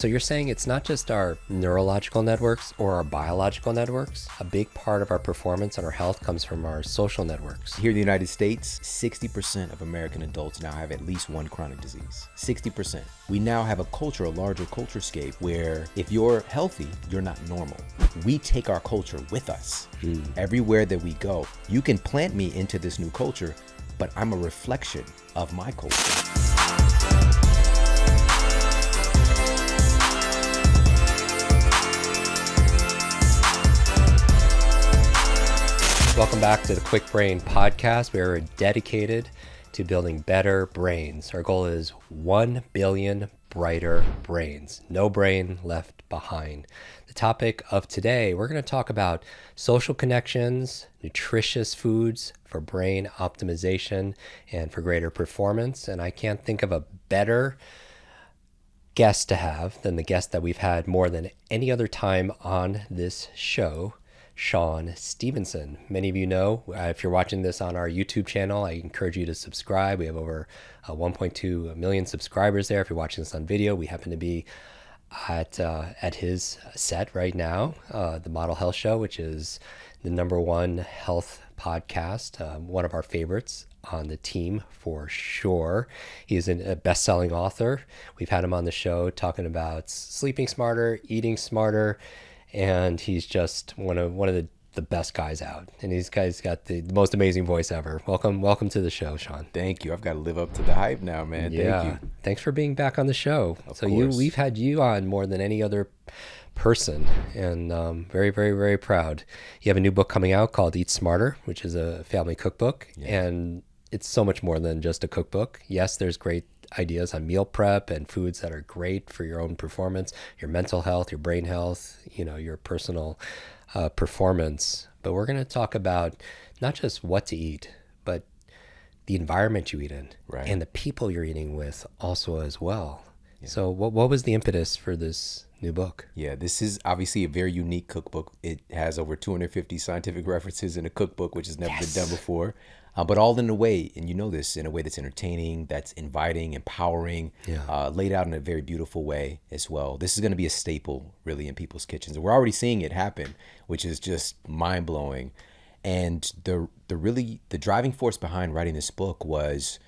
So you're saying it's not just our neurological networks or our biological networks. A big part of our performance and our health comes from our social networks. Here in the United States, 60% of American adults now have at least one chronic disease. 60%. We now have a culture, a larger culturescape, where if you're healthy, you're not normal. We take our culture with us everywhere that we go. You can plant me into this new culture, but I'm a reflection of my culture. Welcome back to the Kwik Brain Podcast. We are dedicated to building better brains. Our goal is 1 billion brighter brains. No brain left behind. The topic of today, we're going to talk about social connections, nutritious foods for brain optimization and for greater performance. And I can't think of a better guest to have than the guest that we've had more than any other time on this show, Shawn Stevenson. Many of you know, if you're watching this on our YouTube channel, I encourage you to subscribe. We have over 1.2 million subscribers there. If you're watching this on video, we happen to be at his set right now, the Model Health Show, which is the #1 health podcast, one of our favorites on the team for sure. He is a best-selling author. We've had him on the show talking about sleeping smarter, eating smarter, and he's just one of the best guys out. And these guys got the most amazing voice ever. Welcome to the show, Shawn. Thank you. I've got to live up to the hype now, man. Yeah. Thank you. Thanks for being back on the show. Of so course. we've had you on more than any other person, and very, very, very proud. You have a new book coming out called Eat Smarter, which is a family cookbook. Yeah. And it's so much more than just a cookbook. Yes, there's great ideas on meal prep and foods that are great for your own performance, your mental health, your brain health, your personal performance. But we're going to talk about not just what to eat, but the environment you eat in, Right. and the people you're eating with also as well. Yeah. So what was the impetus for this new book? Yeah, this is obviously a very unique cookbook. It has over 250 scientific references in a cookbook, which has never been done before. But all in a way, and you know this, in a way that's entertaining, that's inviting, empowering, laid out in a very beautiful way as well. This is going to be a staple, really, in people's kitchens. And we're already seeing it happen, which is just mind-blowing. And the driving force behind writing this book was,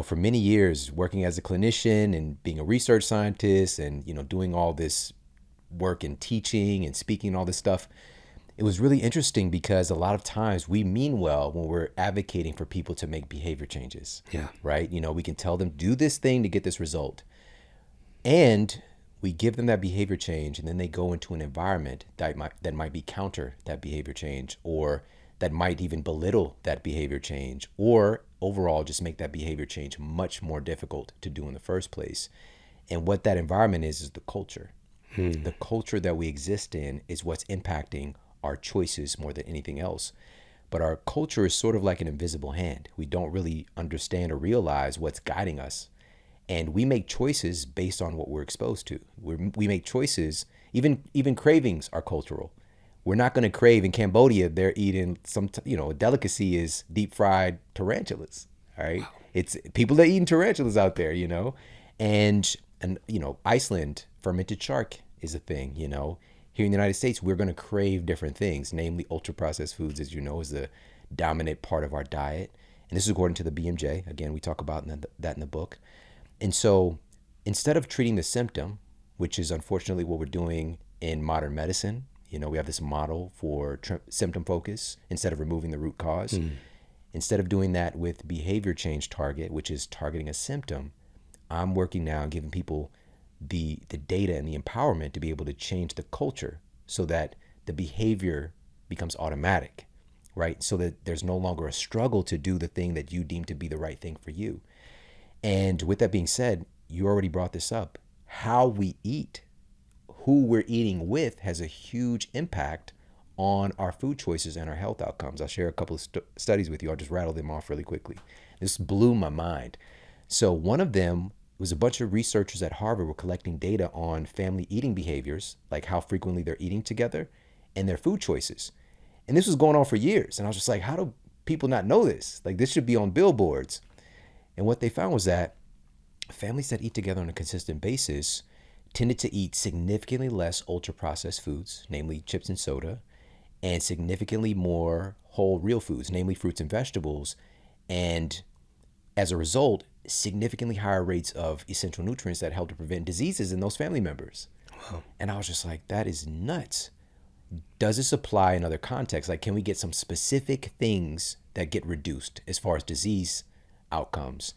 for many years, working as a clinician and being a research scientist and, doing all this work and teaching and speaking and all this stuff. It was really interesting because a lot of times we mean well when we're advocating for people to make behavior changes. Yeah. Right? We can tell them, do this thing to get this result. And we give them that behavior change, and then they go into an environment that might be counter that behavior change, or that might even belittle that behavior change, or overall just make that behavior change much more difficult to do in the first place. And what that environment is the culture. The culture that we exist in is what's impacting our choices more than anything else. But our culture is sort of like an invisible hand. We don't really understand or realize what's guiding us. And we make choices based on what we're exposed to. We make choices, even cravings are cultural. We're not going to crave in Cambodia. They're eating a delicacy is deep fried tarantulas. All right. Wow. It's people that are eating tarantulas out there, and Iceland, fermented shark is a thing, Here in the United States, we're going to crave different things, namely ultra-processed foods, as you know, is the dominant part of our diet. And this is according to the BMJ. Again, we talk about that in the book. And so instead of treating the symptom, which is unfortunately what we're doing in modern medicine, we have this model for symptom focus instead of removing the root cause. Instead of doing that with behavior change target, which is targeting a symptom, I'm working now on giving people the data and the empowerment to be able to change the culture so that the behavior becomes automatic, right? So that there's no longer a struggle to do the thing that you deem to be the right thing for you. And with that being said, you already brought this up. How we eat, who we're eating with has a huge impact on our food choices and our health outcomes. I'll share a couple of studies with you. I'll just rattle them off really quickly. This blew my mind. So one of them was a bunch of researchers at Harvard were collecting data on family eating behaviors, like how frequently they're eating together and their food choices. And this was going on for years. And I was just like, how do people not know this? Like, this should be on billboards. And what they found was that families that eat together on a consistent basis tended to eat significantly less ultra-processed foods, namely chips and soda, and significantly more whole real foods, namely fruits and vegetables, and as a result, significantly higher rates of essential nutrients that help to prevent diseases in those family members. Wow. And I was just like, that is nuts. Does this apply in other contexts? Like, can we get some specific things that get reduced as far as disease outcomes?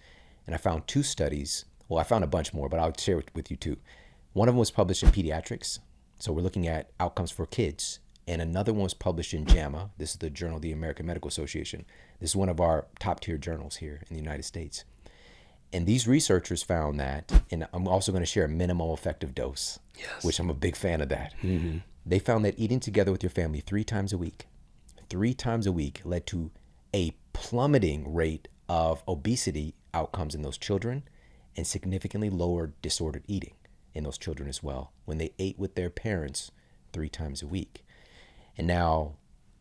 And I found 2 studies. Well, I found a bunch more, but I'll share with you 2. One of them was published in Pediatrics. So we're looking at outcomes for kids. And another one was published in JAMA. This is the Journal of the American Medical Association. This is one of our top tier journals here in the United States. And these researchers found that, and I'm also going to share a minimal effective dose, Yes. which I'm a big fan of that. Mm-hmm. They found that eating together with your family 3 times a week led to a plummeting rate of obesity outcomes in those children and significantly lower disordered eating in those children as well when they ate with their parents 3 times a week. And now,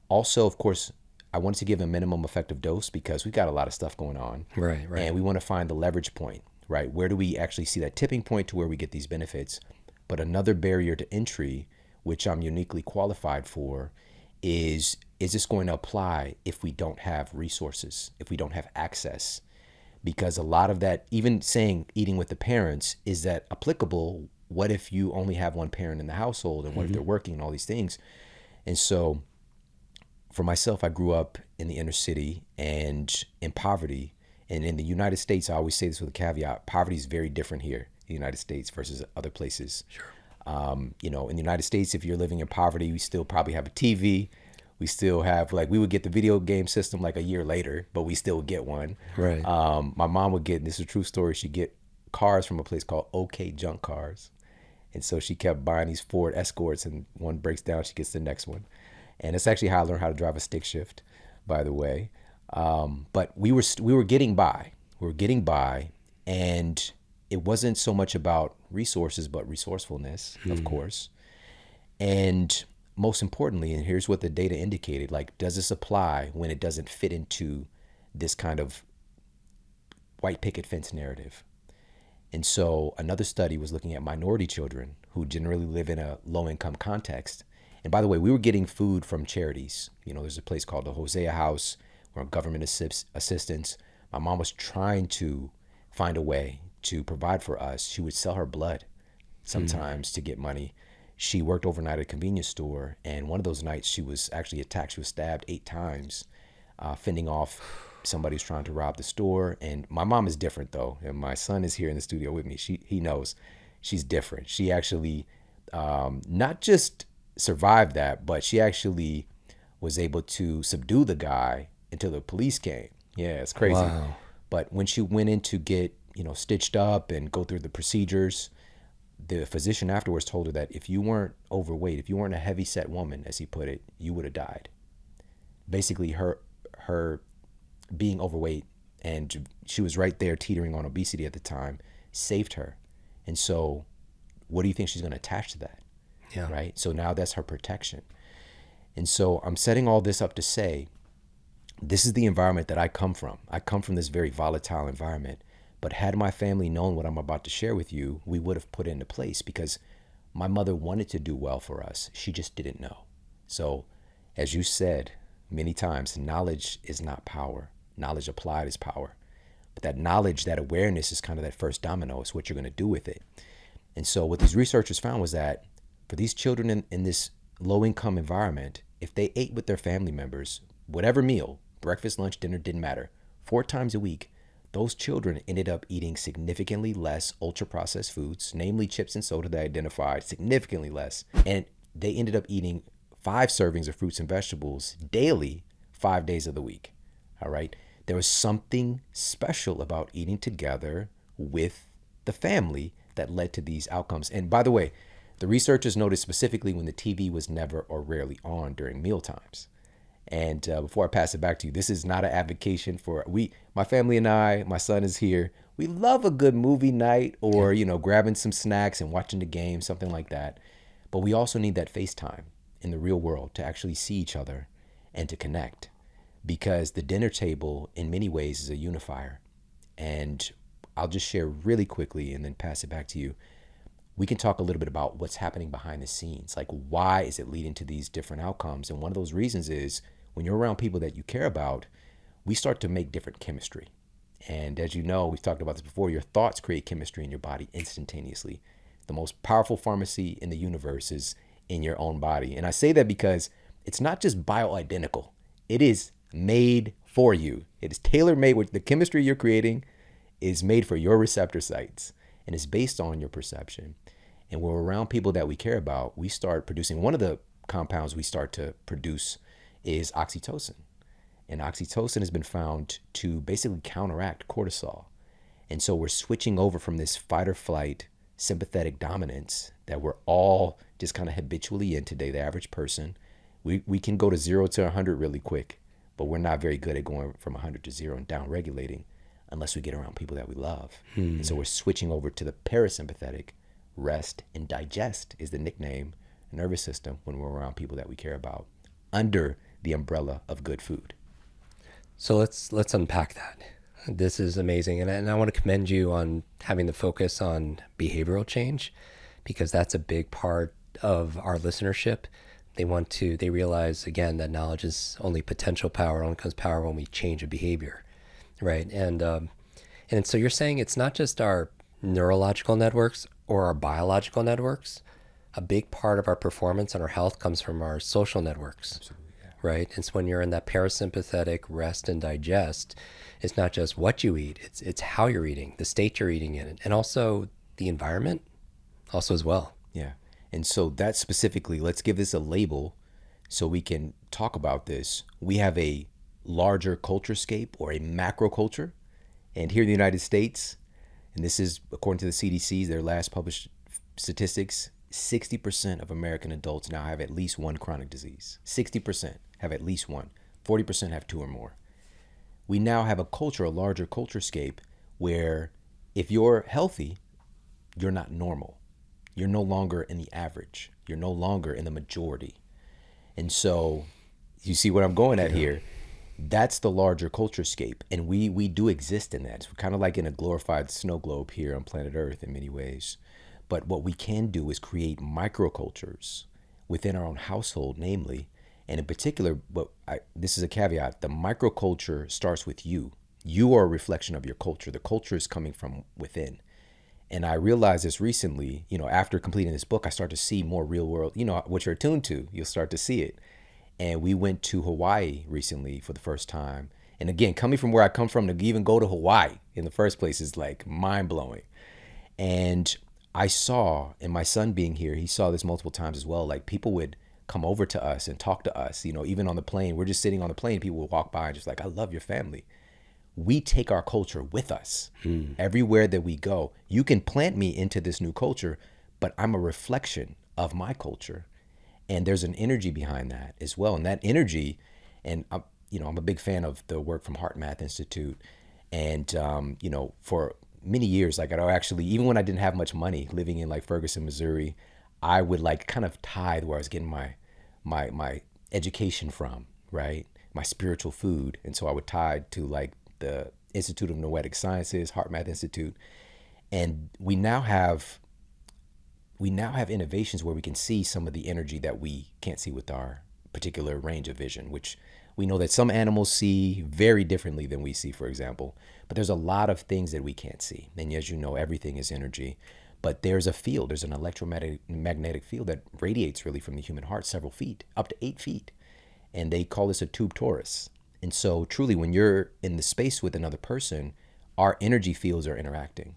also, of course, I wanted to give a minimum effective dose because we've got a lot of stuff going on. Right. And we want to find the leverage point, right? Where do we actually see that tipping point to where we get these benefits? But another barrier to entry, which I'm uniquely qualified for, is this going to apply if we don't have resources, if we don't have access? Because a lot of that, even saying eating with the parents, is that applicable? What if you only have one parent in the household, and what if they're working and all these things? And so for myself, I grew up in the inner city and in poverty. And in the United States, I always say this with a caveat, poverty is very different here in the United States versus other places. Sure. In the United States, if you're living in poverty, we still probably have a TV. We still have, we would get the video game system like a year later, but we still get one. Right. My mom would get, and this is a true story, she'd get cars from a place called OK Junk Cars. And so she kept buying these Ford Escorts, and one breaks down, she gets the next one. And it's actually how I learned how to drive a stick shift, by the way. But we were getting by. We were getting by, and it wasn't so much about resources, but resourcefulness, of course. And most importantly, and here's what the data indicated, does this apply when it doesn't fit into this kind of white picket fence narrative? And so another study was looking at minority children who generally live in a low-income context. And by the way, we were getting food from charities. There's a place called the Hosea House, where government assistance. My mom was trying to find a way to provide for us. She would sell her blood sometimes to get money. She worked overnight at a convenience store, and one of those nights she was actually attacked. She was stabbed 8 times, fending off somebody who's trying to rob the store. And my mom is different, though, and my son is here in the studio with me. He knows she's different. She actually not just survived that, but she actually was able to subdue the guy until the police came. Yeah, it's crazy. Wow. But when she went in to get stitched up and go through the procedures, the physician afterwards told her that if you weren't overweight, if you weren't a heavy set woman, as he put it, you would have died. Basically, her being overweight, and she was right there teetering on obesity at the time, saved her. And so what do you think she's going to attach to that? Yeah. Right? So now that's her protection. And so I'm setting all this up to say, this is the environment that I come from. I come from this very volatile environment. But had my family known what I'm about to share with you, we would have put it into place, because my mother wanted to do well for us. She just didn't know. So as you said many times, knowledge is not power. Knowledge applied is power. But that knowledge, that awareness is kind of that first domino. It's what you're going to do with it. And so what these researchers found was that for these children in this low-income environment, if they ate with their family members, whatever meal, breakfast, lunch, dinner, didn't matter, 4 times a week, those children ended up eating significantly less ultra-processed foods, namely chips and soda that I identified, significantly less. And they ended up eating 5 servings of fruits and vegetables daily, 5 days of the week. All right? There was something special about eating together with the family that led to these outcomes. And by the way, the researchers noticed specifically when the TV was never or rarely on during meal times. And before I pass it back to you, this is not an advocation for my family and I, my son is here. We love a good movie night or, grabbing some snacks and watching the game, something like that. But we also need that FaceTime in the real world to actually see each other and to connect, because the dinner table in many ways is a unifier. And I'll just share really quickly and then pass it back to you. we can talk a little bit about what's happening behind the scenes. Like, why is it leading to these different outcomes? And one of those reasons is when you're around people that you care about, we start to make different chemistry. And as you know, we've talked about this before, your thoughts create chemistry in your body instantaneously. The most powerful pharmacy in the universe is in your own body. And I say that because it's not just bioidentical. It is made for you. It is tailor-made. With the chemistry you're creating is made for your receptor sites, and it's based on your perception. And when we're around people that we care about, we start producing, one of the compounds we start to produce is oxytocin. And oxytocin has been found to basically counteract cortisol. And so we're switching over from this fight or flight sympathetic dominance that we're all just kind of habitually in today, the average person. We can go to 0 to 100 really quick, but we're not very good at going from 100 to 0 and down regulating unless we get around people that we love. And so we're switching over to the parasympathetic. Rest and digest is the nickname, nervous system, when we're around people that we care about under the umbrella of good food. So let's unpack that. This is amazing. And I want to commend you on having the focus on behavioral change, because that's a big part of our listenership. They realize, again, that knowledge is only potential power. It only comes power when we change a behavior, right? And so you're saying it's not just our neurological networks or our biological networks. A big part of our performance and our health comes from our social networks. Absolutely. Right? It's when you're in that parasympathetic rest and digest, it's not just what you eat, it's how you're eating, the state you're eating in, and also the environment also as well. Yeah. And so that specifically, let's give this a label so we can talk about this. We have a larger culture scape or a macro culture. And here in the United States, and this is according to the CDC's, their last published statistics, 60% of American adults now have at least one chronic disease. 60% have at least one. 40% have two or more. We now have a culture, a larger culture scape, where if you're healthy, you're not normal. You're no longer in the average. You're no longer in the majority. And so you see what I'm going at here? That's the larger culture scape. And we do exist in that. It's kind of like in a glorified snow globe here on planet Earth in many ways. But what we can do is create microcultures within our own household, namely, and in particular, this is a caveat, the microculture starts with you. You are a reflection of your culture. The culture is coming from within. And I realized this recently, after completing this book, I start to see more real world, what you're attuned to, you'll start to see it. And we went to Hawaii recently for the first time. And again, coming from where I come from, to even go to Hawaii in the first place is like mind blowing. And I saw, and my son being here, he saw this multiple times as well, like people would come over to us and talk to us, even on the plane. We're just sitting on the plane, people would walk by and just like, I love your family. We take our culture with us everywhere that we go. You can plant me into this new culture, but I'm a reflection of my culture. And there's an energy behind that as well. And that energy, and I'm a big fan of the work from Heart Math Institute. And, for many years, like I'd actually, even when I didn't have much money living in like Ferguson, Missouri, I would like kind of tithe where I was getting my education from, right? My spiritual food. And so I would tithe to like the Institute of Noetic Sciences, Heart Math Institute. And we now have innovations where we can see some of the energy that we can't see with our particular range of vision, which we know that some animals see very differently than we see, for example. But there's a lot of things that we can't see. And as you know, everything is energy. But there's an electromagnetic field that radiates really from the human heart several feet, up to 8 feet. And they call this a tube torus. And so truly, when you're in the space with another person, our energy fields are interacting,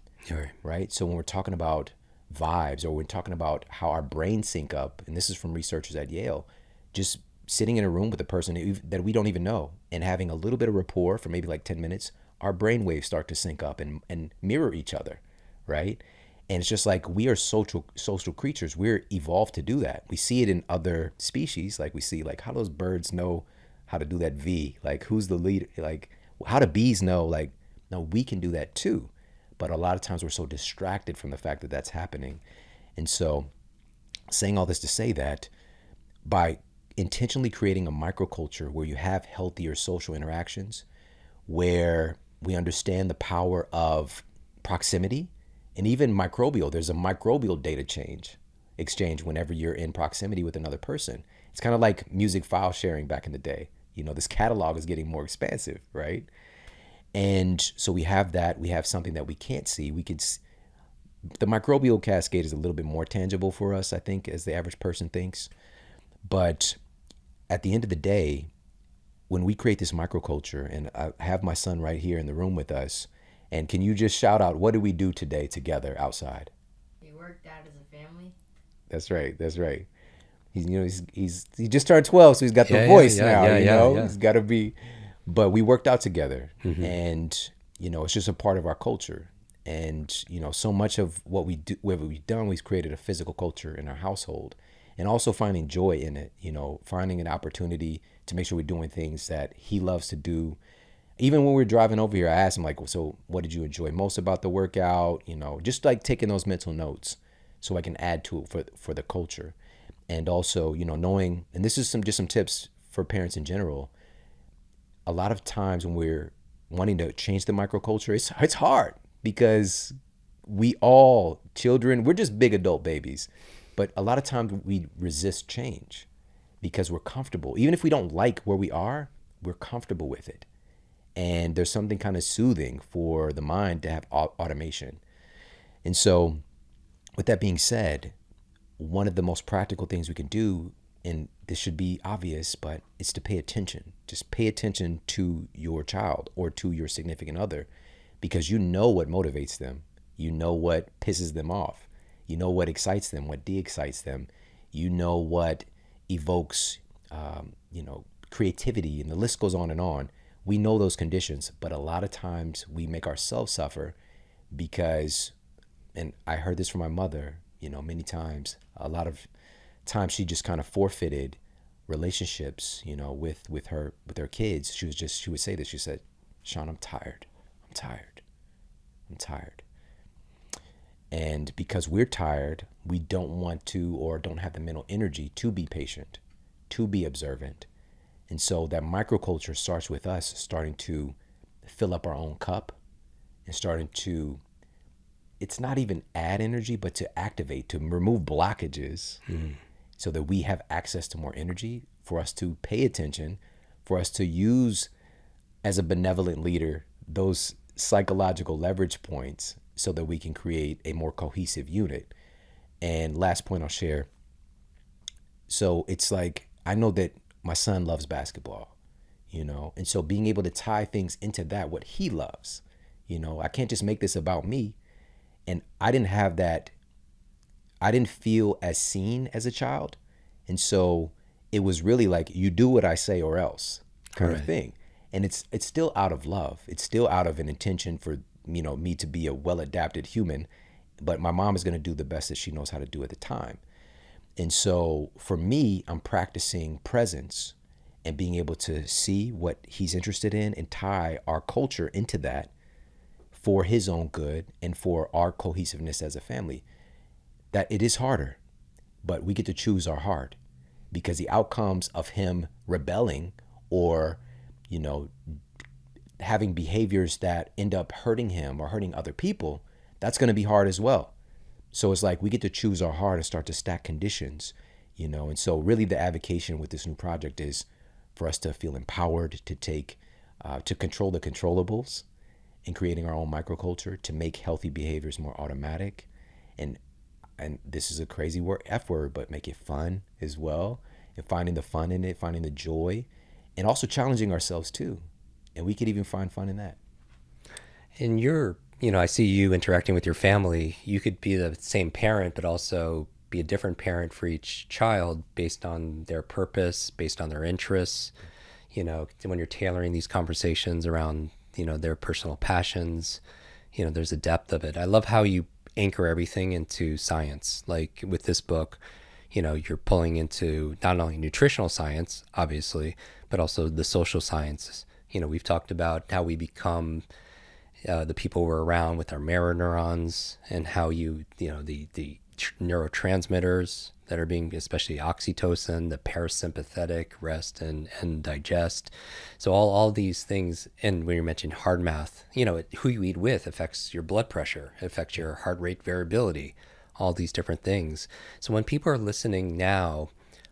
right? So when we're talking about vibes, or we're talking about how our brains sync up, and this is from researchers at Yale, just sitting in a room with a person that we don't even know and having a little bit of rapport for maybe like 10 minutes, our brain waves start to sync up and mirror each other, right? And it's just like we are social creatures. We're evolved to do that. We see it in other species. Like we see like how those birds know how to do that V, like who's the leader, like how do bees know, like, no, we can do that too. But a lot of times we're so distracted from the fact that that's happening. And so saying all this to say that by intentionally creating a microculture where you have healthier social interactions, where we understand the power of proximity And even microbial, there's a microbial data exchange whenever you're in proximity with another person. It's kind of like music file sharing back in the day. This catalog is getting more expansive, right? And so we have that. We have something that we can't see. The microbial cascade is a little bit more tangible for us, I think, as the average person thinks. But at the end of the day, when we create this microculture, and I have my son right here in the room with us, and can you just shout out, what did we do today together outside? We worked out as a family. That's right. He just turned 12, so he's got the voice now. He's got to be. But we worked out together, and it's just a part of our culture. And so much of what we've done, we've created a physical culture in our household, and also finding joy in it. Finding an opportunity to make sure we're doing things that he loves to do. Even when we were driving over here, I asked him, like, so what did you enjoy most about the workout? Just like taking those mental notes so I can add to it for the culture. And also, knowing, and this is just some tips for parents in general. A lot of times when we're wanting to change the microculture, it's hard because children, we're just big adult babies. But a lot of times we resist change because we're comfortable. Even if we don't like where we are, we're comfortable with it. And there's something kind of soothing for the mind to have automation. And so with that being said, one of the most practical things we can do, and this should be obvious, but it's to pay attention. Just pay attention to your child or to your significant other, because you know what motivates them. You know what pisses them off. You know what excites them, what de-excites them. You know what evokes, creativity, and the list goes on and on. We know those conditions, but a lot of times we make ourselves suffer because, and I heard this from my mother, many times, a lot of times she just kind of forfeited relationships, with her kids. She would say this. She said, "Shawn, I'm tired. And because we're tired, we don't want to, or don't have the mental energy to be patient, to be observant. And so that microculture starts with us starting to fill up our own cup and starting to, it's not even add energy, but to activate, to remove blockages so that we have access to more energy, for us to pay attention, for us to use as a benevolent leader those psychological leverage points so that we can create a more cohesive unit. And last point I'll share. So it's like, I know that my son loves basketball, and so being able to tie things into that, what he loves, I can't just make this about me. And I didn't have that. I didn't feel as seen as a child. And so it was really like, you do what I say or else kind of thing. And it's still out of love. It's still out of an intention for, me to be a well-adapted human. But my mom is going to do the best that she knows how to do at the time. And so for me, I'm practicing presence and being able to see what he's interested in and tie our culture into that for his own good and for our cohesiveness as a family. That it is harder, but we get to choose our heart, because the outcomes of him rebelling or, having behaviors that end up hurting him or hurting other people, that's going to be hard as well. So it's like we get to choose our heart and start to stack conditions, and so really the advocation with this new project is for us to feel empowered to to control the controllables in creating our own microculture, to make healthy behaviors more automatic. And this is a crazy F word, but make it fun as well, and finding the fun in it, finding the joy, and also challenging ourselves too. And we could even find fun in that. And I see you interacting with your family. You could be the same parent, but also be a different parent for each child based on their purpose, based on their interests. When you're tailoring these conversations around, their personal passions, there's a depth of it. I love how you anchor everything into science. Like with this book, you're pulling into not only nutritional science, obviously, but also the social sciences. We've talked about how we become the people we're around with our mirror neurons, and how the neurotransmitters that are being, especially oxytocin, the parasympathetic, rest and digest. So all these things, and when you mentioned hard math, who you eat with affects your blood pressure, affects your heart rate variability, all these different things. So when people are listening now,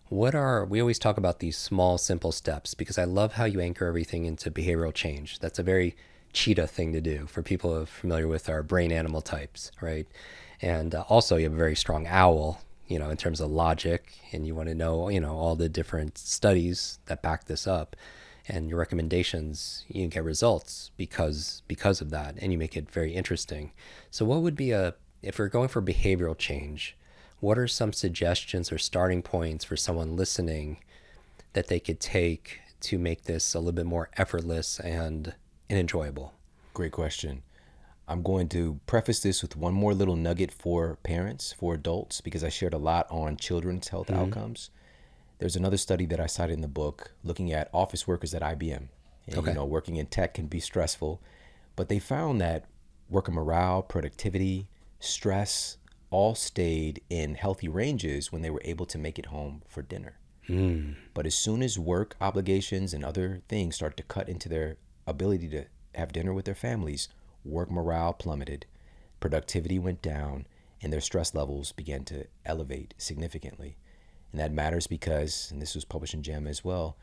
we always talk about these small, simple steps, because I love how you anchor everything into behavioral change. That's a very cheetah thing to do for people who are familiar with our brain animal types, right? And also you have a very strong owl, in terms of logic, and you want to know, all the different studies that back this up, and your recommendations, you get results because of that, and you make it very interesting. So what would be if we're going for behavioral change, what are some suggestions or starting points for someone listening that they could take to make this a little bit more effortless and enjoyable? Great question. I'm going to preface this with one more little nugget for parents, for adults, because I shared a lot on children's health outcomes. There's another study that I cited in the book looking at office workers at IBM. And, working in tech can be stressful, but they found that worker morale, productivity, stress all stayed in healthy ranges when they were able to make it home for dinner. But as soon as work obligations and other things start to cut into their ability to have dinner with their families, work morale plummeted, productivity went down, and their stress levels began to elevate significantly. And that matters because, and this was published in JAMA as well,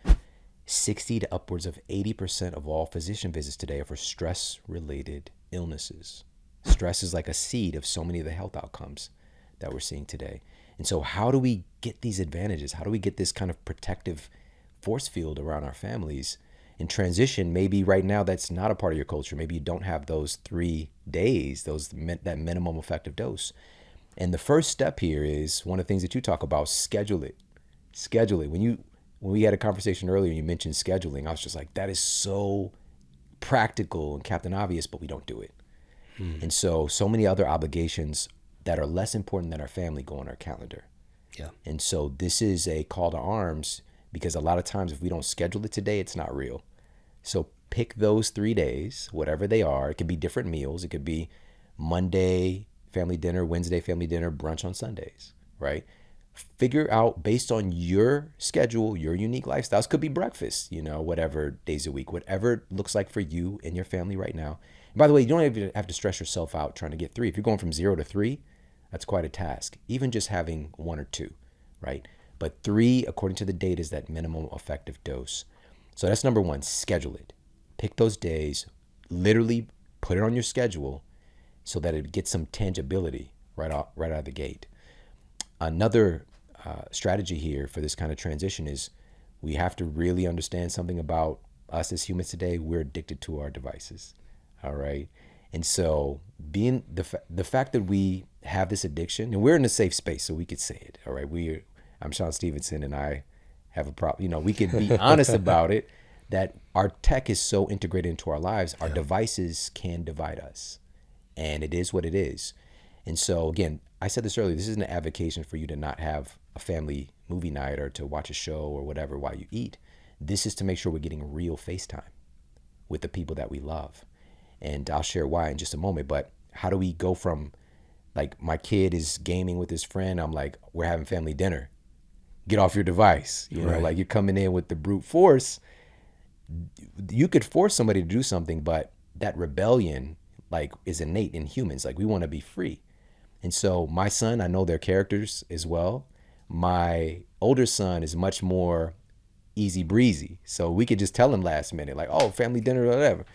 60 to upwards of 80% of all physician visits today are for stress-related illnesses. Stress is like a seed of so many of the health outcomes that we're seeing today. And so how do we get these advantages? How do we get this kind of protective force field around our families? In transition, maybe right now that's not a part of your culture. Maybe you don't have those 3 days, that minimum effective dose. And the first step here is one of the things that you talk about: schedule it. Schedule it. When we had a conversation earlier, you mentioned scheduling. I was just like, that is so practical and Captain Obvious, but we don't do it. And so many other obligations that are less important than our family go on our calendar. Yeah. And so this is a call to arms, because a lot of times if we don't schedule it today, it's not real. So pick those 3 days, whatever they are. It could be different meals. It could be Monday family dinner, Wednesday family dinner, brunch on Sundays, right? Figure out based on your schedule, your unique lifestyles. Could be breakfast, whatever days a week, whatever it looks like for you and your family right now. And by the way, you don't even have to stress yourself out trying to get 3. If you're going from 0 to 3, that's quite a task. Even just having 1 or 2, right? But 3, according to the data, is that minimum effective dose. So that's number 1, schedule it. Pick those days, literally put it on your schedule so that it gets some tangibility right out of the gate. Another strategy here for this kind of transition is we have to really understand something about us as humans today. We're addicted to our devices, all right? And so being the fact that we have this addiction, and we're in a safe space, so we could say it, all right? I'm Shawn Stevenson, and I have a problem. We could be honest about it, that our tech is so integrated into our lives, our devices can divide us, and it is what it is. And so again, I said this earlier, this isn't an advocation for you to not have a family movie night or to watch a show or whatever while you eat. This is to make sure we're getting real FaceTime with the people that we love. And I'll share why in just a moment, but how do we go from, like, my kid is gaming with his friend, I'm like, we're having family dinner. Get off your device. Like you're coming in with the brute force. You could force somebody to do something, but that rebellion, is innate in humans. We want to be free. And so my son, I know their characters as well. My older son is much more easy breezy. So we could just tell him last minute, family dinner or whatever.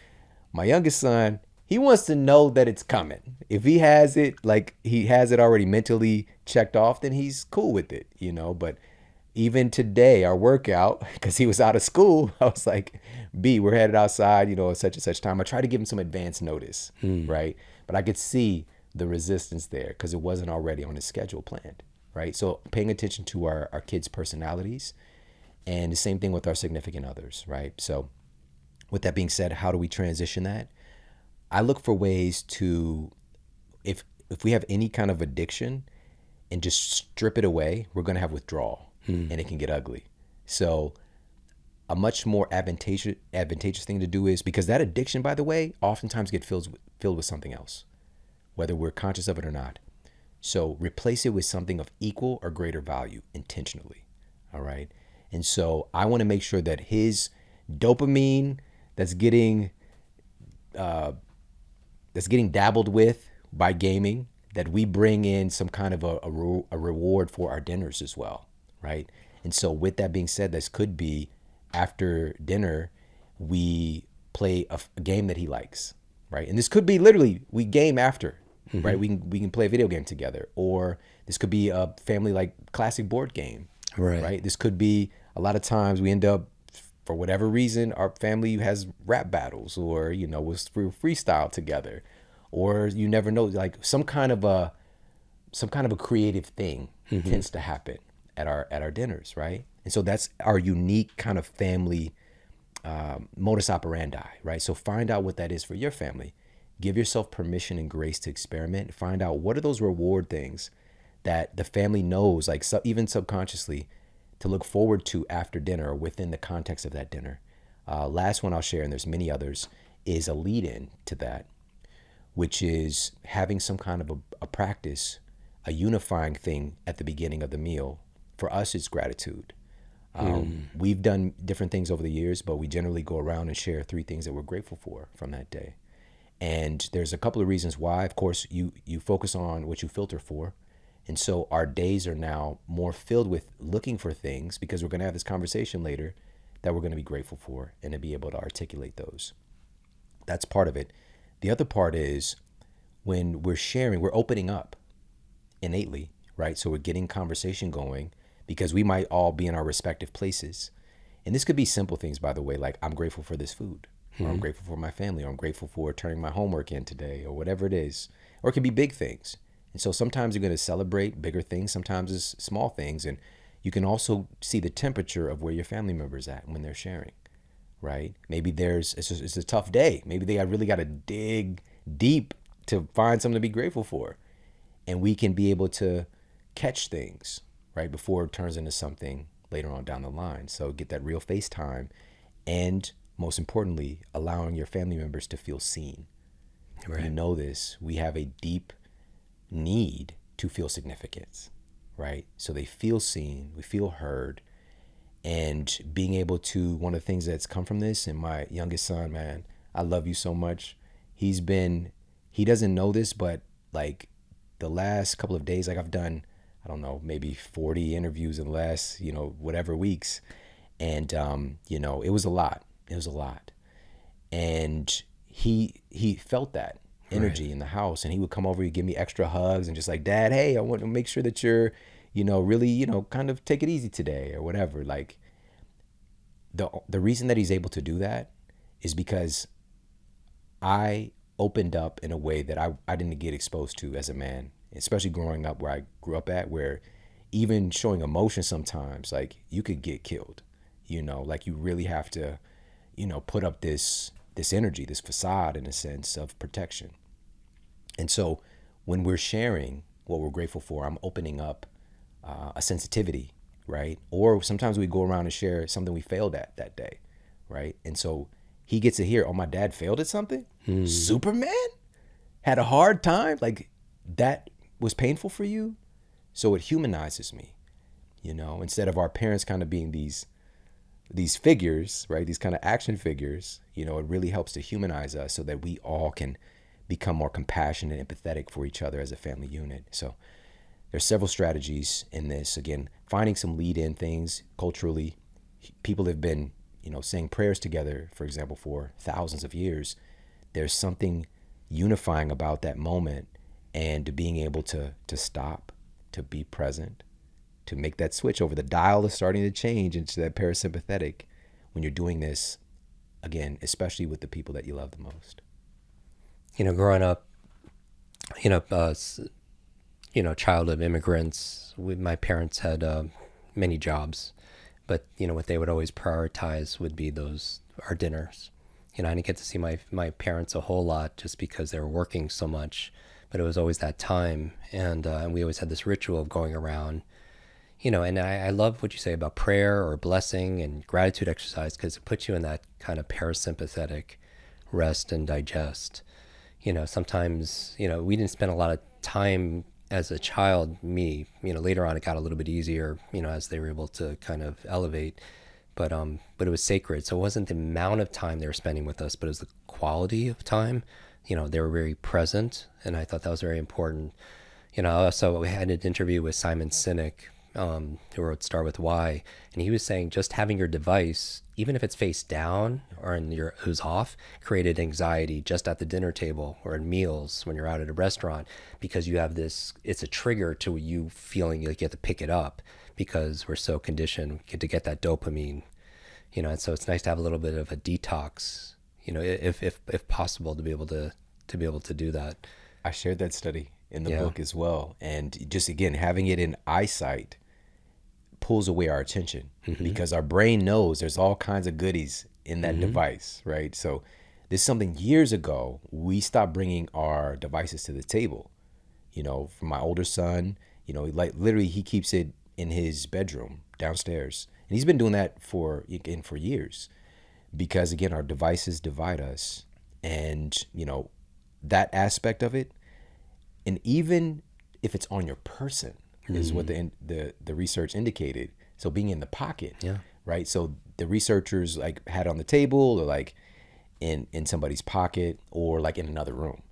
My youngest son, he wants to know that it's coming. If he has it, he has it already mentally checked off, then he's cool with it, But even today, our workout, because he was out of school, I was like, B, we're headed outside, at such and such time. I tried to give him some advance notice, right? But I could see the resistance there because it wasn't already on his schedule planned, right? So paying attention to our kids' personalities, and the same thing with our significant others, right? So with that being said, how do we transition that? I look for ways to, if we have any kind of addiction and just strip it away, we're going to have withdrawal. And it can get ugly. So a much more advantageous thing to do is, because that addiction, by the way, oftentimes get filled with something else, whether we're conscious of it or not. So replace it with something of equal or greater value intentionally. All right. And so I want to make sure that his dopamine that's getting dabbled with by gaming, that we bring in some kind of a reward for our dinners as well, right? And so with that being said, this could be after dinner, we play a game that he likes, right? And this could be literally we game after, right? We can play a video game together, or this could be a family like classic board game, right? This could be a lot of times we end up, for whatever reason, our family has rap battles, or we'll freestyle together, or you never know, like some kind of a creative thing tends to happen at our dinners, right? And so that's our unique kind of family modus operandi, right? So find out what that is for your family. Give yourself permission and grace to experiment. Find out what are those reward things that the family knows, like even subconsciously, to look forward to after dinner or within the context of that dinner. Last one I'll share, and there's many others, is a lead-in to that, which is having some kind of a practice, a unifying thing at the beginning of the meal. For us, it's gratitude. We've done different things over the years, but we generally go around and share 3 things that we're grateful for from that day. And there's a couple of reasons why. Of course, you focus on what you filter for. And so our days are now more filled with looking for things, because we're going to have this conversation later that we're going to be grateful for, and to be able to articulate those. That's part of it. The other part is when we're sharing, we're opening up innately, right? So we're getting conversation going, because we might all be in our respective places. And this could be simple things, by the way, like I'm grateful for this food, or I'm grateful for my family, or I'm grateful for turning my homework in today, or whatever it is. Or it could be big things. And so sometimes you're going to celebrate bigger things, sometimes it's small things. And you can also see the temperature of where your family member's at when they're sharing, right? Maybe it's a tough day. Maybe they really got to dig deep to find something to be grateful for. And we can be able to catch things, right, before it turns into something later on down the line. So get that real face time. And most importantly, allowing your family members to feel seen. Right. You know this, we have a deep need to feel significance, right? So they feel seen, we feel heard, and being able to, one of the things that's come from this, and my youngest son, man, I love you so much. He doesn't know this, but like the last couple of days, like I've done, I don't know, maybe 40 interviews in the last, whatever weeks. And, it was a lot. And he felt that energy in the house, and he would come over, he'd give me extra hugs and just like, Dad, hey, I want to make sure that you're, really, kind of take it easy today, or whatever. Like the reason that he's able to do that is because I opened up in a way that I didn't get exposed to as a man, especially growing up where I grew up at, where even showing emotion sometimes, like you could get killed, like you really have to, put up this energy, this facade, in a sense of protection. And so when we're sharing what we're grateful for, I'm opening up a sensitivity, right? Or sometimes we go around and share something we failed at that day, right? And so he gets to hear, oh, my dad failed at something? Superman? Had a hard time? Like that was painful for you? So it humanizes me, instead of our parents kind of being these figures, right? These kind of action figures, it really helps to humanize us so that we all can become more compassionate and empathetic for each other as a family unit. So there's several strategies in this. Again, finding some lead-in things culturally. People have been, saying prayers together, for example, for thousands of years. There's something unifying about that moment, and being able to stop, to be present, to make that switch over. The dial is starting to change into that parasympathetic when you're doing this, again, especially with the people that you love the most. Growing up, child of immigrants, my parents had many jobs, but, what they would always prioritize would be our dinners. I didn't get to see my parents a whole lot just because they were working so much, but it was always that time. And we always had this ritual of going around, and I love what you say about prayer or blessing and gratitude exercise, because it puts you in that kind of parasympathetic rest and digest. Sometimes, we didn't spend a lot of time as a child, later on it got a little bit easier, as they were able to kind of elevate, but it was sacred. So it wasn't the amount of time they were spending with us, but it was the quality of time. They were very present, and I thought that was very important. Also we had an interview with Simon Sinek, who wrote Start With Why, and he was saying just having your device, even if it's face down or who's off, created anxiety just at the dinner table or in meals when you're out at a restaurant, because you have this, it's a trigger to you feeling like you have to pick it up because we're so conditioned to get that dopamine, and so it's nice to have a little bit of a detox, if possible, to be able to do that. I shared that study in the book as well. And just, again, having it in eyesight pulls away our attention, because our brain knows there's all kinds of goodies in that device, right? So this is something years ago, we stopped bringing our devices to the table. For my older son, like literally he keeps it in his bedroom downstairs. And he's been doing that for years, because again, our devices divide us. And, that aspect of it, and even if it's on your person, is what the research indicated. So being in the pocket, right? So the researchers like had on the table, or like in somebody's pocket, or like in another room.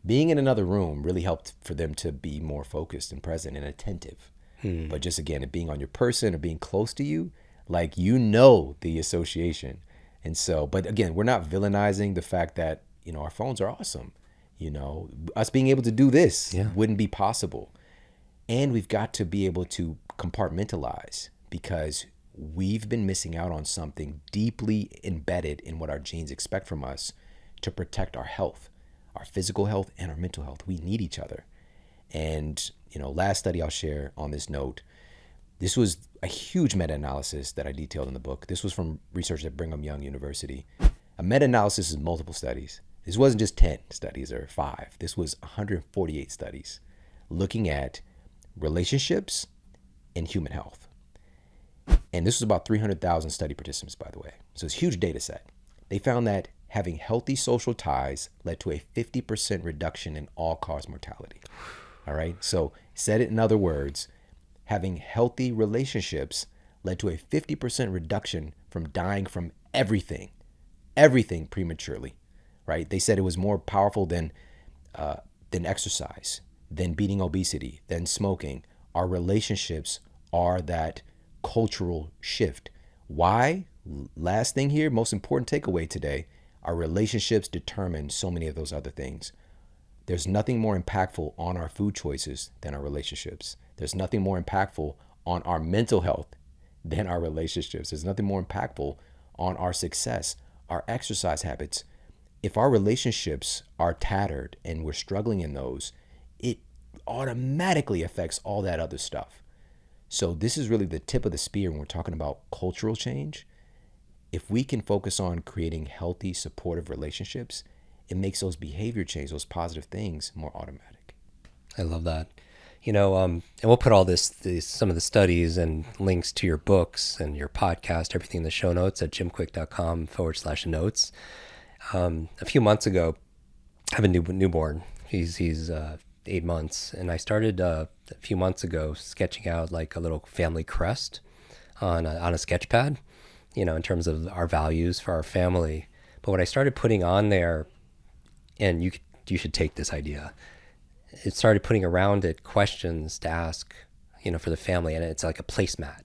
Being in another room really helped for them to be more focused and present and attentive. But just, again, it being on your person or being close to you, like, the association. And so, but again, we're not villainizing the fact that, our phones are awesome. Us being able to do this wouldn't be possible. And we've got to be able to compartmentalize, because we've been missing out on something deeply embedded in what our genes expect from us to protect our health, our physical health and our mental health. We need each other. And, last study I'll share on this note, this was a huge meta-analysis that I detailed in the book. This was from research at Brigham Young University. A meta-analysis is multiple studies. This wasn't just 10 studies or 5. This was 148 studies looking at relationships and human health. And this was about 300,000 study participants, by the way. So it's a huge data set. They found that having healthy social ties led to a 50% reduction in all-cause mortality. All right? So said it in other words, having healthy relationships led to a 50% reduction from dying from everything prematurely, right? They said it was more powerful than exercise, than beating obesity, than smoking. Our relationships are that cultural shift. Why? Last thing here, most important takeaway today, our relationships determine so many of those other things. There's nothing more impactful on our food choices than our relationships. There's nothing more impactful on our mental health than our relationships. There's nothing more impactful on our success, our exercise habits. If our relationships are tattered and we're struggling in those, it automatically affects all that other stuff. So this is really the tip of the spear when we're talking about cultural change. If we can focus on creating healthy, supportive relationships, it makes those behavior change, those positive things, more automatic. I love that. And we'll put all some of the studies and links to your books and your podcast, everything in the show notes at jimkwik.com/notes. A few months ago, I have a newborn. He's 8 months, and I started a few months ago sketching out like a little family crest on a sketch pad, in terms of our values for our family. But what I started putting on there, and you should take this idea, it started putting around it questions to ask, for the family, and it's like a placemat.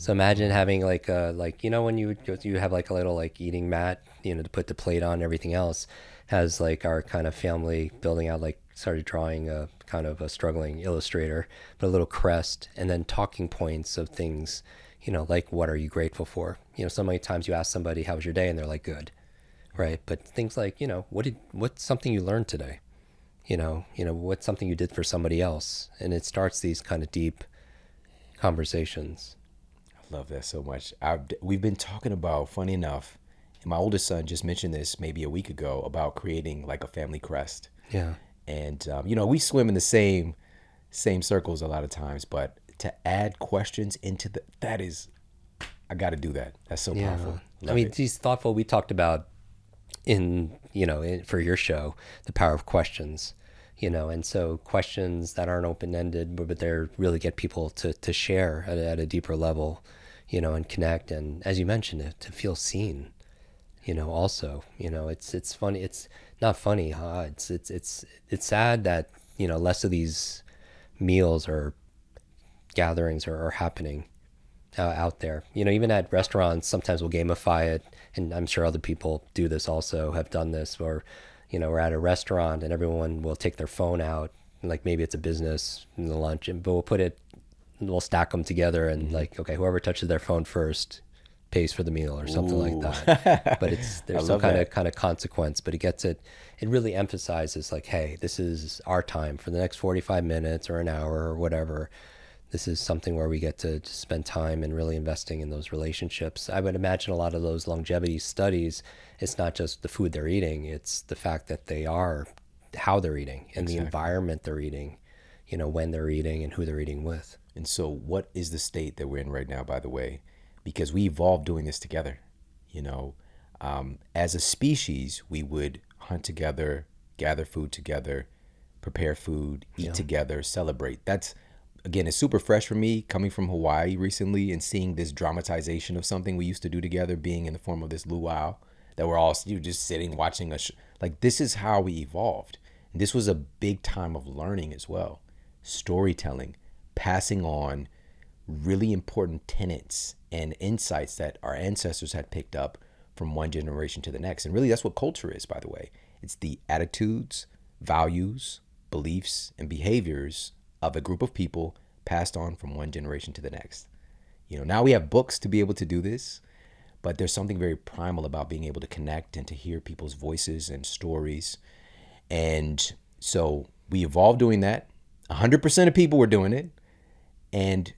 So imagine having when you have like a little like eating mat, to put the plate on, everything else has like our kind of family building out, like started drawing a kind of a struggling illustrator, but a little crest, and then talking points of things, like what are you grateful for? So many times you ask somebody, how was your day? And they're like, good. Right. But things like, what's something you learned today? What's something you did for somebody else? And it starts these kind of deep conversations. I love that so much. We've been talking about, funny enough, and my oldest son just mentioned this maybe a week ago, about creating like a family crest. Yeah. And, we swim in the same circles a lot of times, but to add questions into I got to do that. That's so powerful. Love it. He's thoughtful. We talked about for your show, the power of questions, And so questions that aren't open-ended, but they're really get people to share at a deeper level, and connect. And as you mentioned, to feel seen, also, it's funny. It's not funny, huh? It's sad that, less of these meals or gatherings are happening out there. Even at restaurants, sometimes we'll gamify it, and I'm sure other people do this also, have done this, or, we're at a restaurant and everyone will take their phone out, like maybe it's a business in the lunch, but we'll stack them together and like, okay, whoever touches their phone first pays for the meal or something like that. But there's some kind of consequence, but it really emphasizes like, hey, this is our time for the next 45 minutes or an hour or whatever. This is something where we get to spend time and really investing in those relationships. I would imagine a lot of those longevity studies, it's not just the food they're eating, it's the fact that they are how they're eating and the environment they're eating, when they're eating and who they're eating with. And so what is the state that we're in right now, by the way? Because we evolved doing this together. As a species, we would hunt together, gather food together, prepare food, eat together, celebrate. That's, again, it's super fresh for me coming from Hawaii recently and seeing this dramatization of something we used to do together being in the form of this luau that we're all just sitting watching like, this is how we evolved. And this was a big time of learning as well. Storytelling, passing on really important tenets and insights that our ancestors had picked up from one generation to the next. And really, that's what culture is, by the way. It's the attitudes, values, beliefs, and behaviors of a group of people passed on from one generation to the next. Now we have books to be able to do this, but there's something very primal about being able to connect and to hear people's voices and stories. And so we evolved doing that. 100% of people were doing it. And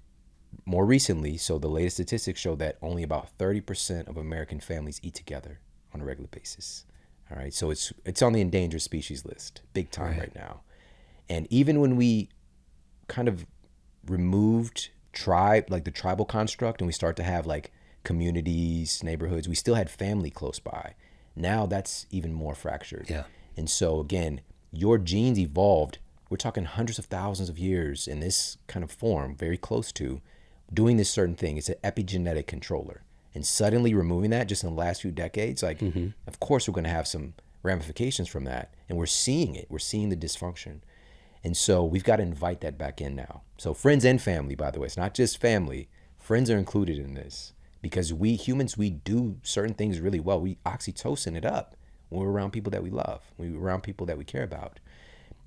more recently, so the latest statistics show that only about 30% of American families eat together on a regular basis. All right. So it's on the endangered species list, big time right now. And even when we kind of removed the tribal construct, and we start to have like communities, neighborhoods, we still had family close by. Now that's even more fractured. Yeah. And so again, your genes evolved. We're talking hundreds of thousands of years in this kind of form, very close to doing this certain thing. It's an epigenetic controller. And suddenly removing that just in the last few decades, like, of course, we're going to have some ramifications from that. And we're seeing it. We're seeing the dysfunction. And so we've got to invite that back in now. So friends and family, by the way, it's not just family. Friends are included in this because we humans, we do certain things really well. We oxytocin it up when we're around people that we love, when we're around people that we care about.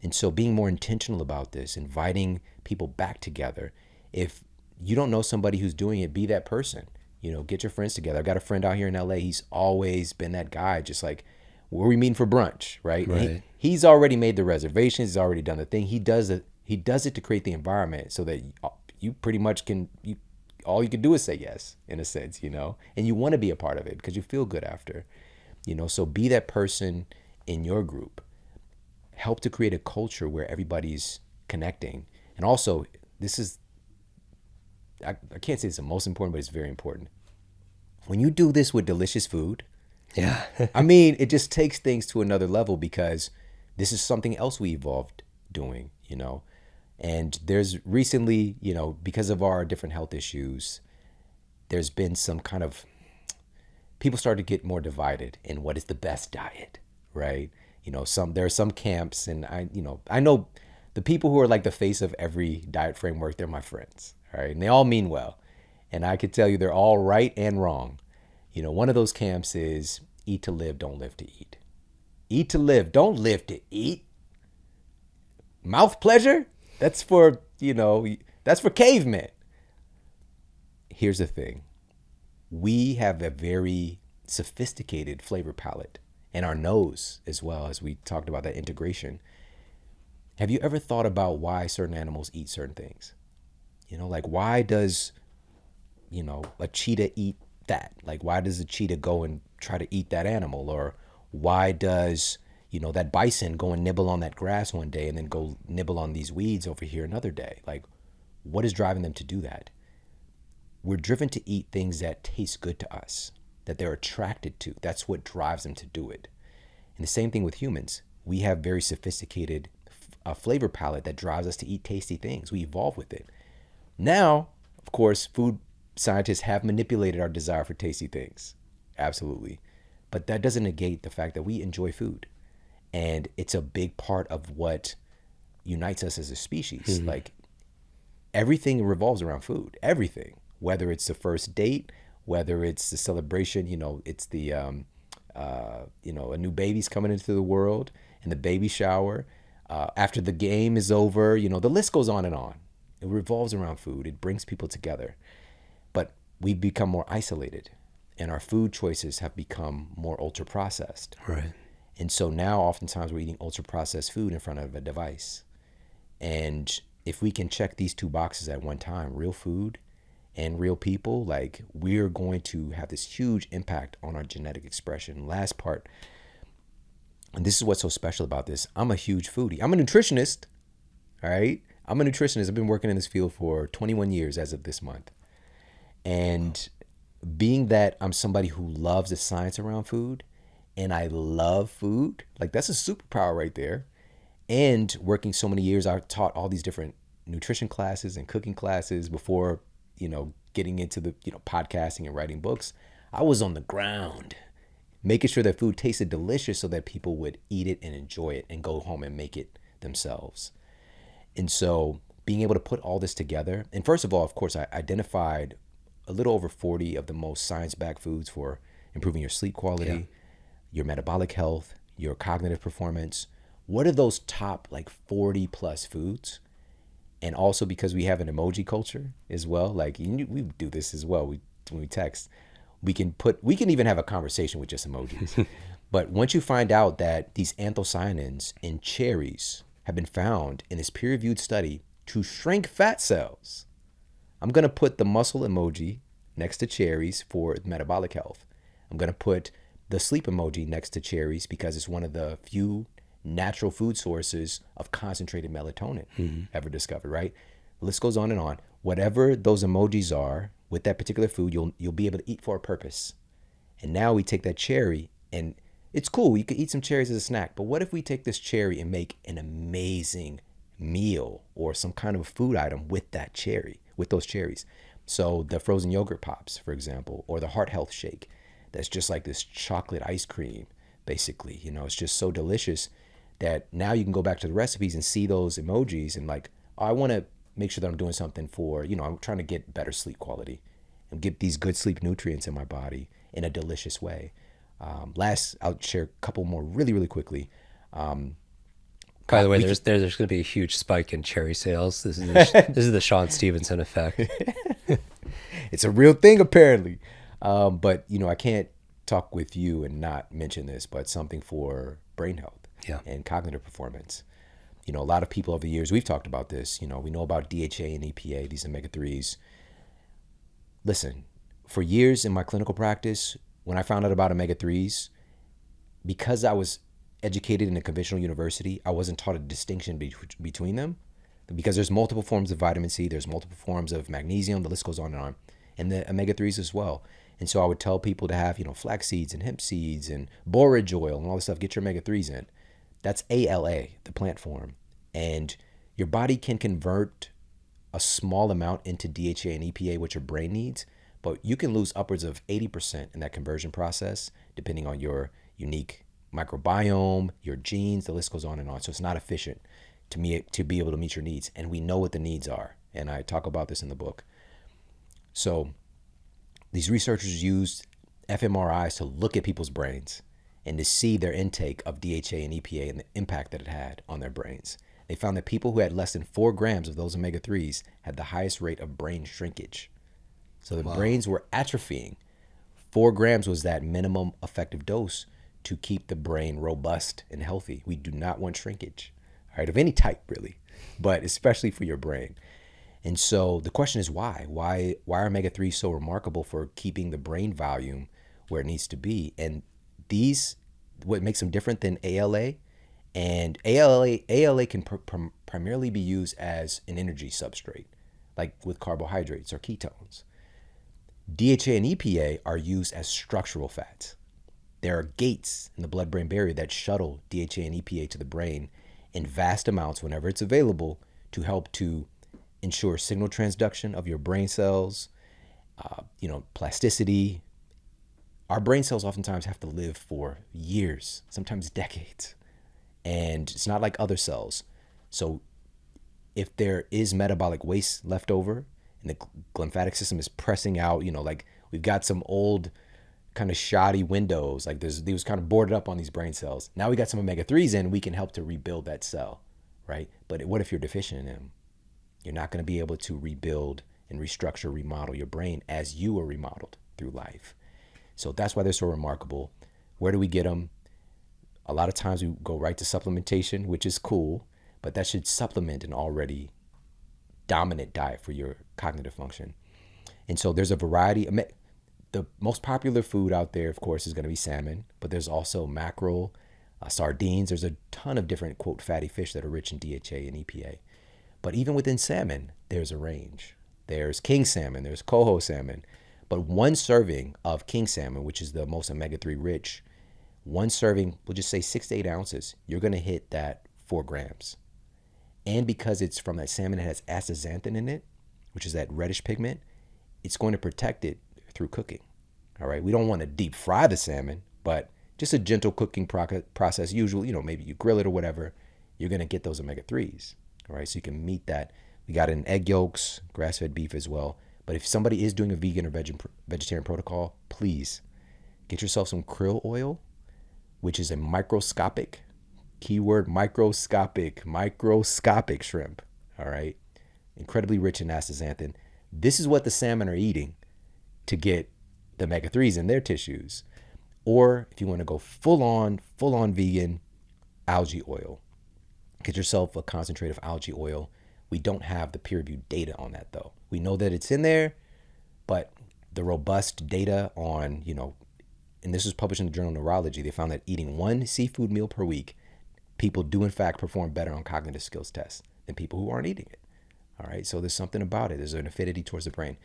And so being more intentional about this, inviting people back together. If you don't know somebody who's doing it, be that person. Get your friends together. I've got a friend out here in LA. He's always been that guy, just like, where are we meeting for brunch, right? He's already made the reservations. He's already done the thing. He does it to create the environment so that you pretty much all you can do is say yes, in a sense, and you want to be a part of it because you feel good after, so be that person in your group. Help to create a culture where everybody's connecting. And also, I can't say it's the most important, but it's very important. When you do this with delicious food, I mean, it just takes things to another level because this is something else we evolved doing, And there's recently, because of our different health issues, there's been some kind of, people start to get more divided in what is the best diet, right? There are some camps, and I know the people who are like the face of every diet framework, they're my friends, all right? And they all mean well. And I could tell you they're all right and wrong. One of those camps is eat to live, don't live to eat. Eat to live, don't live to eat. Mouth pleasure? That's for cavemen. Here's the thing. We have a very sophisticated flavor palette. And our nose as well, as we talked about that integration. Have you ever thought about why certain animals eat certain things? Like why does, a cheetah eat that? Like why does a cheetah go and try to eat that animal? Or why does, that bison go and nibble on that grass one day and then go nibble on these weeds over here another day? Like what is driving them to do that? We're driven to eat things that taste good to us, that they're attracted to. That's what drives them to do it. And the same thing with humans. We have very sophisticated a flavor palette that drives us to eat tasty things. We evolve with it. Now, of course, food scientists have manipulated our desire for tasty things. Absolutely. But that doesn't negate the fact that we enjoy food. And it's a big part of what unites us as a species. Like everything revolves around food, everything, whether it's the first date, whether it's the celebration, it's the, a new baby's coming into the world and the baby shower, after the game is over, the list goes on and on. It revolves around food. It brings people together, but we've become more isolated and our food choices have become more ultra processed. Right. And so now oftentimes we're eating ultra processed food in front of a device. And if we can check these two boxes at one time, real food and real people, like we're going to have this huge impact on our genetic expression. Last part, and this is what's so special about this. I'm a huge foodie. I'm a nutritionist. All right. I'm a nutritionist. I've been working in this field for 21 years as of this month. And being that I'm somebody who loves the science around food and I love food, like that's a superpower right there. And working so many years, I taught all these different nutrition classes and cooking classes before, getting into the, podcasting and writing books. I was on the ground making sure that food tasted delicious so that people would eat it and enjoy it and go home and make it themselves. And so being able to put all this together, and first of all, of course, I identified a little over 40 of the most science-backed foods for improving your sleep quality, your metabolic health, your cognitive performance. What are those top 40 plus foods? And also because we have an emoji culture as well, we do this as well. When we text, we can even have a conversation with just emojis. But once you find out that these anthocyanins in cherries have been found in this peer-reviewed study to shrink fat cells, I'm going to put the muscle emoji next to cherries for metabolic health. I'm going to put the sleep emoji next to cherries because it's one of the few natural food sources of concentrated melatonin ever discovered, right? The list goes on and on. Whatever those emojis are with that particular food, you'll be able to eat for a purpose. And now we take that cherry, and it's cool. You could eat some cherries as a snack, but what if we take this cherry and make an amazing meal or some kind of food item with that cherry, with those cherries? So the frozen yogurt pops, for example, or the heart health shake, that's just like this chocolate ice cream, basically. It's just so delicious that now you can go back to the recipes and see those emojis and I want to make sure that I'm doing something for, I'm trying to get better sleep quality and get these good sleep nutrients in my body in a delicious way. Last, I'll share a couple more really, really quickly. By the way, there's going to be a huge spike in cherry sales. This is the Shawn Stevenson effect. It's a real thing, apparently. But, I can't talk with you and not mention this, but something for brain health and cognitive performance. A lot of people over the years, we've talked about this. We know about DHA and EPA, these omega-3s. Listen, for years in my clinical practice, when I found out about omega-3s, because I was educated in a conventional university, I wasn't taught a distinction between them, because there's multiple forms of vitamin C, there's multiple forms of magnesium, the list goes on, and the omega-3s as well. And so I would tell people to have, flax seeds and hemp seeds and borage oil and all this stuff, get your omega-3s in. That's ALA, the plant form. And your body can convert a small amount into DHA and EPA, which your brain needs, but you can lose upwards of 80% in that conversion process, depending on your unique microbiome, your genes, the list goes on and on. So it's not efficient to be able to meet your needs. And we know what the needs are. And I talk about this in the book. So these researchers used fMRIs to look at people's brains and to see their intake of DHA and EPA and the impact that it had on their brains. They found that people who had less than 4 grams of those omega-3s had the highest rate of brain shrinkage. So the brains were atrophying. 4 grams was that minimum effective dose to keep the brain robust and healthy. We do not want shrinkage, all right, of any type really, but especially for your brain. And so the question is why? Why are omega-3s so remarkable for keeping the brain volume where it needs to be? And these, what makes them different than ALA, and ALA can primarily be used as an energy substrate, like with carbohydrates or ketones. DHA and EPA are used as structural fats. There are gates in the blood-brain barrier that shuttle DHA and EPA to the brain in vast amounts whenever it's available to help to ensure signal transduction of your brain cells, plasticity. Our brain cells oftentimes have to live for years, sometimes decades. And it's not like other cells. So if there is metabolic waste left over and the lymphatic system is pressing out, like we've got some old kind of shoddy windows, like they was kind of boarded up on these brain cells. Now we got some omega-3s in, we can help to rebuild that cell, right? But what if you're deficient in them? You're not going to be able to rebuild and restructure, remodel your brain as you were remodeled through life. So that's why they're so remarkable. Where do we get them? A lot of times we go right to supplementation, which is cool, but that should supplement an already dominant diet for your cognitive function. And so there's a variety. The most popular food out there, of course, is going to be salmon, but there's also mackerel, sardines. There's a ton of different, quote, fatty fish that are rich in DHA and EPA. But even within salmon, there's a range. There's king salmon, there's coho salmon. But one serving of king salmon, which is the most omega-3 rich, one serving, we'll just say 6 to 8 ounces, you're going to hit that 4 grams. And because it's from that salmon that has astaxanthin in it, which is that reddish pigment, it's going to protect it through cooking. All right. We don't want to deep fry the salmon, but just a gentle cooking process. Usually, maybe you grill it or whatever, you're going to get those omega-3s. All right. So you can meet that. We got it in egg yolks, grass-fed beef as well. But if somebody is doing a vegan or vegetarian protocol, please get yourself some krill oil, which is a microscopic, keyword microscopic shrimp. All right. Incredibly rich in astaxanthin. This is what the salmon are eating to get the omega-3s in their tissues. Or if you want to go full on vegan, algae oil. Get yourself a concentrate of algae oil. We don't have the peer-reviewed data on that, though. We know that it's in there, but the robust data on, and this was published in the Journal of Neurology, they found that eating one seafood meal per week, people do in fact perform better on cognitive skills tests than people who aren't eating it. All right, so there's something about it. There's an affinity towards the brain.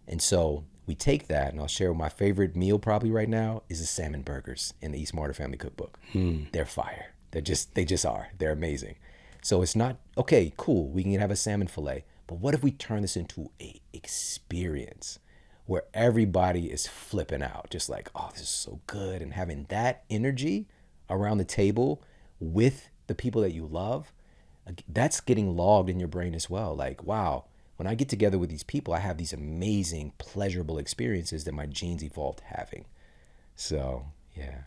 And so we take that, and I'll share my favorite meal probably right now is the salmon burgers in the Eat Smarter Family Cookbook. They're fire. They just are. They're amazing. So it's not, okay, cool, we can have a salmon fillet, but what if we turn this into a experience where everybody is flipping out, just like, oh, this is so good, and having that energy around the table with the people that you love, that's getting logged in your brain as well. Like, wow, when I get together with these people, I have these amazing, pleasurable experiences that my genes evolved having. So, yeah.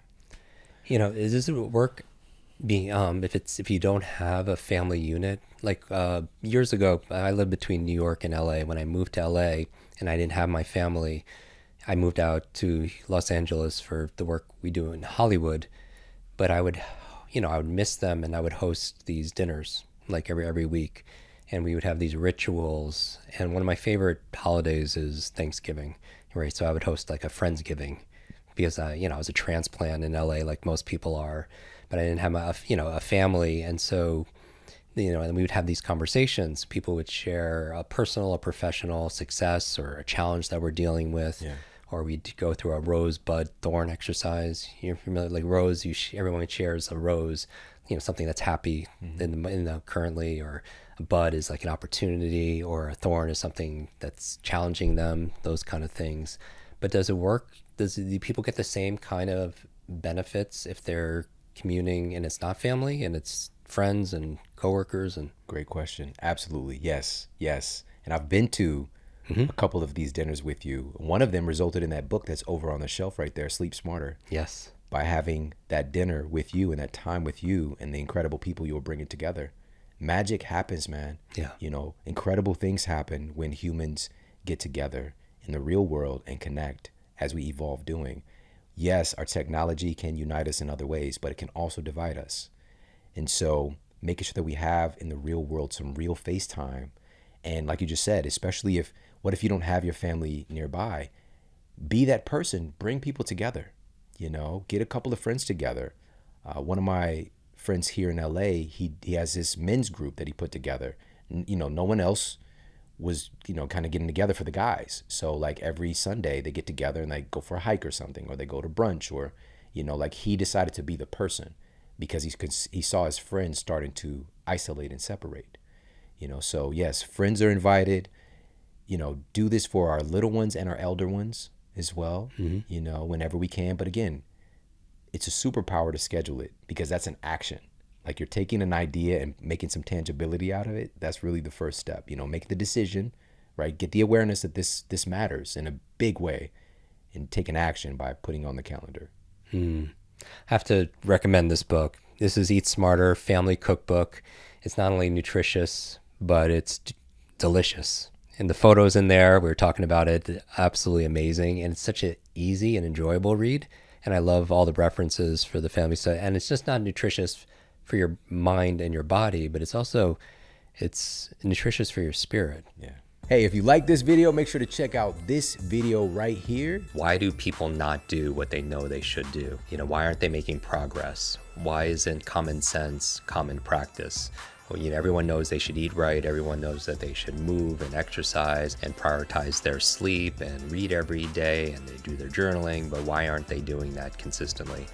Does it work being if you don't have a family unit? Like years ago, I lived between New York and LA. When I moved to LA and I didn't have my family, I moved out to Los Angeles for the work we do in Hollywood. But I would miss them, and I would host these dinners like every week, and we would have these rituals. And one of my favorite holidays is Thanksgiving, right? So I would host like a Friendsgiving because I was a transplant in LA like most people are, but I didn't have a family. And so, and we would have these conversations. People would share a personal or professional success or a challenge that we're dealing with. Yeah. Or we'd go through a rose, bud, thorn exercise. You're familiar, like rose, everyone shares a rose, something that's happy in the currently, or a bud is like an opportunity, or a thorn is something that's challenging them, those kind of things. But does it work? Do people get the same kind of benefits if they're communing and it's not family and it's friends and coworkers? And great question. Absolutely. Yes. And I've been to a couple of these dinners with you. One of them resulted in that book that's over on the shelf right there, Sleep Smarter. Yes. By having that dinner with you and that time with you and the incredible people you were bringing together. Magic happens, man. Yeah. Incredible things happen when humans get together in the real world and connect as we evolve doing. Yes, our technology can unite us in other ways, but it can also divide us. And so making sure that we have in the real world some real FaceTime. And like you just said, especially what if you don't have your family nearby? Be that person, bring people together, get a couple of friends together. One of my friends here in LA, he has this men's group that he put together. No one else was, kind of getting together for the guys. So like every Sunday they get together and they go for a hike or something, or they go to brunch, or, like he decided to be the person. because he saw his friends starting to isolate and separate. So yes, friends are invited. Do this for our little ones and our elder ones as well, whenever we can. But again, it's a superpower to schedule it, because that's an action. Like, you're taking an idea and making some tangibility out of it. That's really the first step. Make the decision, right? Get the awareness that this matters in a big way, and take an action by putting on the calendar. I have to recommend this book. This is Eat Smarter Family Cookbook. It's not only nutritious, but it's delicious. And the photos in there, we were talking about it, absolutely amazing. And it's such an easy and enjoyable read. And I love all the references for the family stuff. And it's just not nutritious for your mind and your body, but it's nutritious for your spirit. Yeah. Hey, if you like this video, make sure to check out this video right here. Why do people not do what they know they should do? Why aren't they making progress? Why isn't common sense common practice? Well, everyone knows they should eat right. Everyone knows that they should move and exercise and prioritize their sleep and read every day, and they do their journaling, but why aren't they doing that consistently?